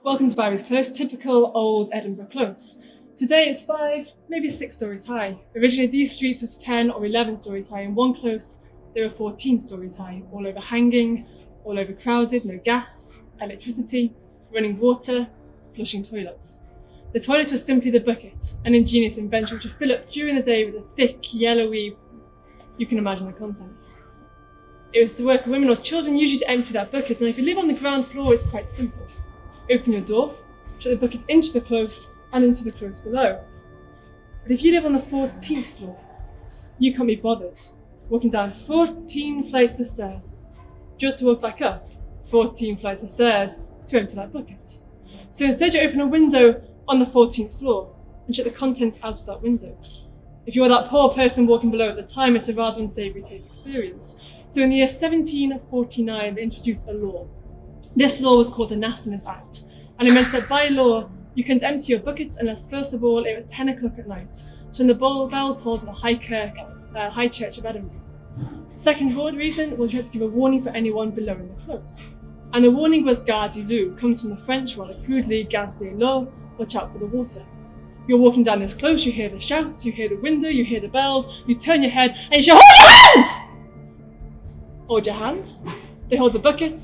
Welcome to Barry's Close, typical old Edinburgh close. Today it's 5, maybe 6 stories high. Originally these streets were 10 or 11 stories high. In one close they were 14 stories high, all overhanging, all overcrowded, no gas, electricity, running water, flushing toilets. The toilet was simply the bucket, an ingenious invention which would fill up during the day with a thick, yellowy, you can imagine the contents. It was the work of women or children usually to empty that bucket, and if you live on the ground floor it's quite simple. Open your door, shut the bucket into the close and into the close below. But if you live on the 14th floor, you can't be bothered walking down 14 flights of stairs just to walk back up 14 flights of stairs to empty that bucket. So instead you open a window on the 14th floor and shut the contents out of that window. If you're that poor person walking below at the time, it's a rather unsavoury taste experience. So in the year 1749 they introduced a law. This law was called the Nastiness Act, and it meant that by law you couldn't empty your bucket unless first of all it was 10 o'clock at night, so when the bells tolled at the High Church of Edinburgh. Second reason was you had to give a warning for anyone below in the close. And the warning was Gardyloo, comes from the French rather crudely, Gardyloo, watch out for the water. You're walking down this close, you hear the shouts, you hear the window, you hear the bells, you turn your head and you shout, hold your hand! Hold your hand, they hold the bucket,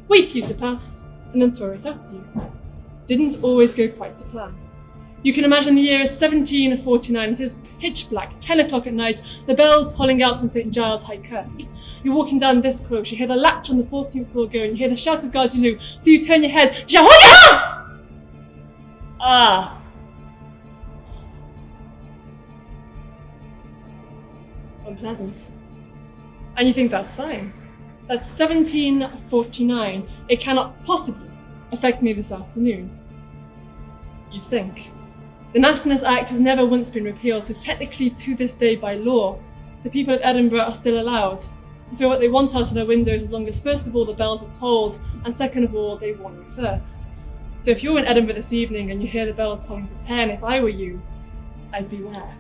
wait for you to pass, and then throw it after you. Didn't always go quite to plan. You can imagine the year is 1749, it is pitch black, 10 o'clock at night, the bells tolling out from St Giles High Kirk. You're walking down this close, you hear the latch on the 14th floor go, and you hear the shout of Gardyloo, so you turn your head, you shout, hold your hand! Ah. Unpleasant. And you think that's fine. That's 1749. It cannot possibly affect me this afternoon. You'd think. The Nastiness Act has never once been repealed, so technically to this day by law, the people of Edinburgh are still allowed to throw what they want out of their windows as long as first of all the bells have tolled and second of all they warn you first. So if you're in Edinburgh this evening and you hear the bells tolling for 10, if I were you, I'd beware.